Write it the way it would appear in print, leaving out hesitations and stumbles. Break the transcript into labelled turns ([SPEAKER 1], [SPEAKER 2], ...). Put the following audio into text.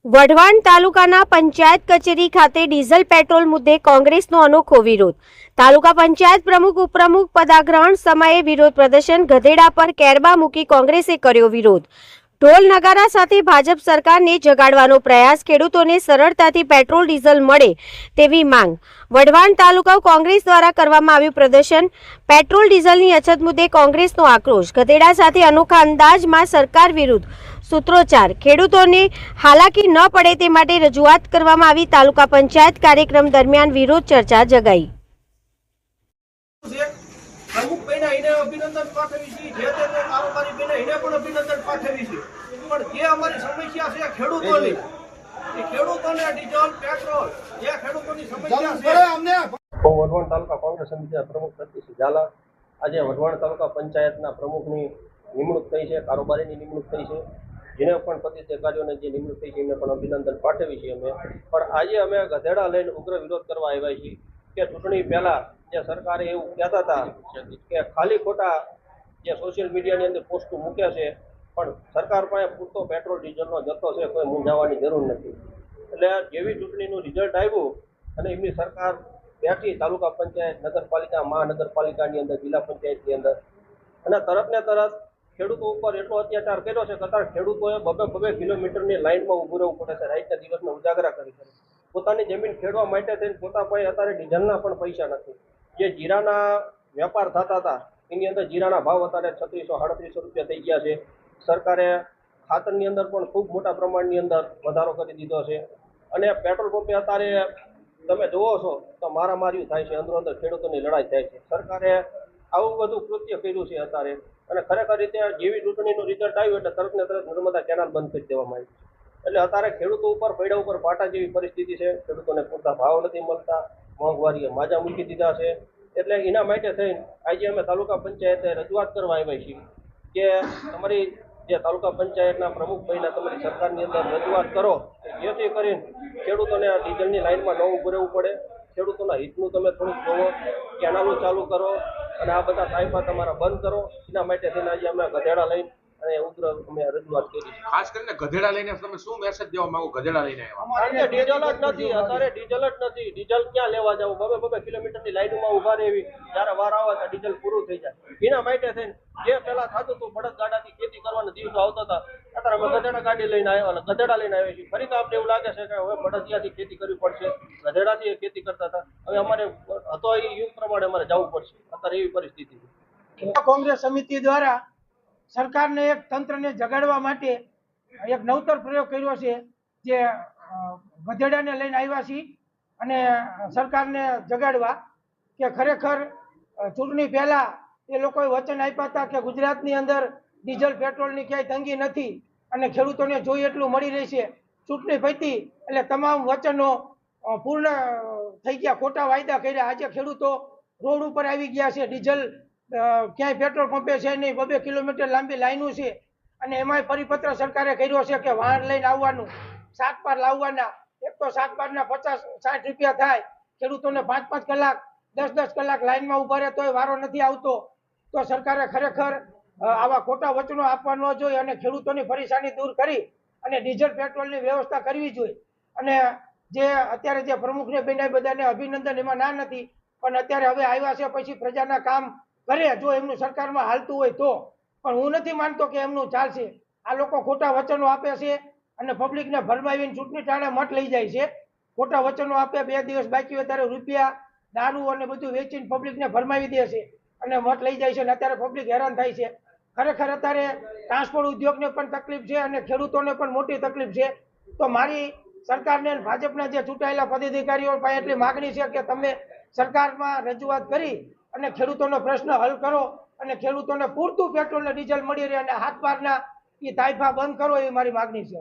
[SPEAKER 1] વઢવાણ તાલુકાના પંચાયત કચેરી ખાતે ડીઝલ પેટ્રોલ મુદ્દે કોંગ્રેસનો અનોખો વિરોધ. તાલુકા પંચાયત પ્રમુખ ઉપપ્રમુખ પદાગ્રહણ સમયે વિરોધ પ્રદર્શન. ગધેડા પર કેરબા મૂકી કોંગ્રેસે કર્યો વિરોધ. ઢોલ નગારા સાથે ભાજપ સરકારને જગાડવાનો પ્રયાસ. ખેડૂતોને સરળતાથી પેટ્રોલ ડીઝલ મળે તેવી માંગ. વઢવાણ તાલુકા કોંગ્રેસ દ્વારા કરવામાં આવ્યું પ્રદર્શન. પેટ્રોલ ડીઝલની અછત મુદ્દે કોંગ્રેસનો આક્રોશ. ગધેડા સાથે અનોખા અંદાજમાં સરકાર વિરુદ્ધ સૂત્રોચ્ચાર. ખેડૂતોને હાલાકી ન પડે તે માટે રજૂઆત કરવામાં આવી. તાલુકા પંચાયત કાર્યક્રમ દરમિયાન વિરોધ ચર્ચા જગાઈ.
[SPEAKER 2] પ્રમુખ બહેના એને અભિનંદન પાઠવી છે, જે તે કારોબારી બહેના એને પણ અભિનંદન પાઠવી છે. પણ જે અમારી સમસ્યા છે ખેડૂતોની, એ ખેડૂતોને ડીઝલ પેટ્રોલ જે ખેડૂતોની સમસ્યા છે. હું વઢવાણ તાલુકા કોંગ્રેસ સમિતિના પ્રમુખ પ્રતિસિંહ ઝાલા. આજે વઢવાણ તાલુકા પંચાયતના પ્રમુખની નિમણૂક થઈ છે, કારોબારીની નિમણૂક થઈ છે. જેને પણ પદાધિકારીઓને જે નિમણૂક થઈ છે એમને પણ અભિનંદન પાઠવી છીએ અમે. પણ આજે અમે ગધેડા લઈને ઉગ્ર વિરોધ કરવા આવ્યા છીએ કે ચૂંટણી પહેલા જે સરકારે એવું કહેતા હતા કે ખાલી ખોટા જે સોશિયલ મીડિયાની અંદર પોસ્ટો મૂક્યા છે, પણ સરકાર પાસે પૂરતો પેટ્રોલ ડીઝલનો જથ્થો છે, કોઈ મૂંઝાવાની જરૂર નથી. એટલે જેવી ચૂંટણીનું રિઝલ્ટ આવ્યું અને એમની સરકાર બેઠી તાલુકા પંચાયત, નગરપાલિકા, મહાનગરપાલિકાની અંદર, જિલ્લા પંચાયતની અંદર, અને તરત ને તરત ખેડૂતો ઉપર એટલો અત્યાચાર કર્યો છે કે અત્યારે ખેડૂતોએ બબે કિલોમીટરની લાઇનમાં ઊભું રહેવું પડે છે. રાતના દિવસમાં ઉજાગરા કરી પોતાની જમીન ખેડવા માટે થઈને પોતા પાસે અત્યારે ડીઝલના પણ પૈસા નથી. જે જીરાના વેપાર થતા હતા એની અંદર જીરાના ભાવ અત્યારે 3600-3700 રૂપિયા થઈ ગયા છે. સરકારે ખાતરની અંદર પણ ખૂબ મોટા પ્રમાણની અંદર વધારો કરી દીધો છે. અને પેટ્રોલ પંપે અત્યારે તમે જુઓ છો તો મારામારીઓ થાય છે, અંદરો અંદર ખેડૂતોની લડાઈ થાય છે. સરકારે આવું બધું કૃત્ય કર્યું છે અત્યારે. અને ખરેખર રીતે જેવી ચૂંટણીનું રિઝલ્ટ આવ્યું એટલે તરત ને તરત નર્મદા કેનાલ બંધ કરી દેવામાં આવી. એટલે અત્યારે ખેડૂતો ઉપર પૈડા ઉપર પાટા જેવી પરિસ્થિતિ છે. ખેડૂતોને પૂરતા ભાવ નથી મળતા, મોંઘવારીએ માજા મૂકી દીધા છે. એટલે એના માટે થઈને આજે અમે તાલુકા પંચાયતે રજૂઆત કરવા આવ્યા છીએ કે તમારી જે તાલુકા પંચાયતના પ્રમુખ ભાઈના તમારી સરકારની અંદર રજૂઆત કરો, જેથી કરીને ખેડૂતોને ડીઝલની લાઇનમાં ન ઊભું રહેવું પડે. ખેડૂતોના હિતનું તમે થોડુંક જોવો, કેનાલો ચાલુ કરો અને આ બધા તાઇફા તમારા બંધ કરો. એના માટે થઈને આજે અમે ગધેડા લઈને અને ઉગ્ર અમે રજૂઆત કરી.
[SPEAKER 3] ખાસ કરીને ગધેડા લઈને તમે શું મેસેજ દેવા માંગો? ગધેડા લઈને
[SPEAKER 2] આવ્યા ડીઝલ જ નથી, અત્યારે ડીઝલ જ નથી. ડીઝલ ક્યાં લેવા જવું? બબે કિલોમીટરની લાઈનમાં ઉભા રહેવી, જ્યારે વાર આવે તો ડીઝલ પૂરું થઈ જાય. એના માટે થઈને જે પેલા થતું હતું બળદ ગાડાથી ખેતી કરવાના દિવસો આવતા હતા, અત્યારે અમે ગધેડા ગાડી લઈને આવ્યા અને ગધેડા લઈને આવ્યા છીએ. ફરી તો આપણે એવું લાગે છે કે હવે બળદિયાથી ખેતી કરવી પડશે, ગધેડાથી ખેતી કરતા હતા. હવે અમારે હતો એ યુગ પ્રમાણે અમારે જવું પડશે. અત્યારે એવી પરિસ્થિતિ છે.
[SPEAKER 4] કોંગ્રેસ સમિતિ દ્વારા સરકારને એક તંત્રને જગાડવા માટે એક નવતર પ્રયોગ કર્યો છે. જે ગધેડાને લઈને આવ્યા છીએ અને સરકારને જગાડવા કે ખરેખર ચૂંટણી પહેલા એ લોકોએ વચન આપ્યા હતા કે ગુજરાતની અંદર ડીઝલ પેટ્રોલની ક્યાંય તંગી નથી અને ખેડૂતોને જોઈએ એટલું મળી રહેશે. ચૂંટણી પતી એટલે તમામ વચનો પૂર્ણ થઈ ગયા, ખોટા વાયદા કર્યા. આજે ખેડૂતો રોડ ઉપર આવી ગયા છે. ડીઝલ ક્યાંય પેટ્રોલ પંપે છે નહીં, 2 કિલોમીટર લાંબી લાઈનો છે. અને એમાંય પરિપત્ર સરકારે કર્યો છે કે વાહન લઈને આવવાનું, શાકપાર લાવવાના. એક તો શાકપારના 50-60 રૂપિયા થાય. ખેડૂતોને 5-5 કલાક 10-10 કલાક લાઈનમાં ઉભા રહે તોય વારો નથી આવતો. તો સરકારે ખરેખર આવા ખોટા વચનો આપવા ન જોઈએ અને ખેડૂતોની પરેશાની દૂર કરી અને ડીઝલ પેટ્રોલની વ્યવસ્થા કરવી જોઈએ. અને જે અત્યારે જે પ્રમુખને બેને બધાને અભિનંદન, એમાં ના નથી, પણ અત્યારે હવે આવ્યા છે પછી પ્રજાના કામ કરે જો એમનું સરકારમાં હાલતું હોય તો. પણ હું નથી માનતો કે એમનું ચાલશે. આ લોકો ખોટા વચનો આપે છે અને પબ્લિકને ભરમાવીને ચૂંટણી ટાણે મત લઈ જાય છે. ખોટા વચનો આપે, 2 દિવસ બાકી હોય ત્યારે રૂપિયા, દારૂ અને બધું વેચીને પબ્લિકને ભરમાવી દે છે અને મત લઈ જાય છે. અને અત્યારે પબ્લિક હેરાન થાય છે. ખરેખર અત્યારે ટ્રાન્સપોર્ટ ઉદ્યોગને પણ તકલીફ છે અને ખેડૂતોને પણ મોટી તકલીફ છે. તો મારી સરકારને, ભાજપના જે ચૂંટાયેલા પદાધિકારીઓ પાસે એટલી માગણી છે કે તમે સરકારમાં રજૂઆત કરી અને ખેડૂતોનો પ્રશ્ન હલ કરો અને ખેડૂતોને પૂરતું પેટ્રોલ અને ડીઝલ મળી રહે અને હાથ બારના એ તાઇફા બંધ કરો, એવી મારી માગણી છે.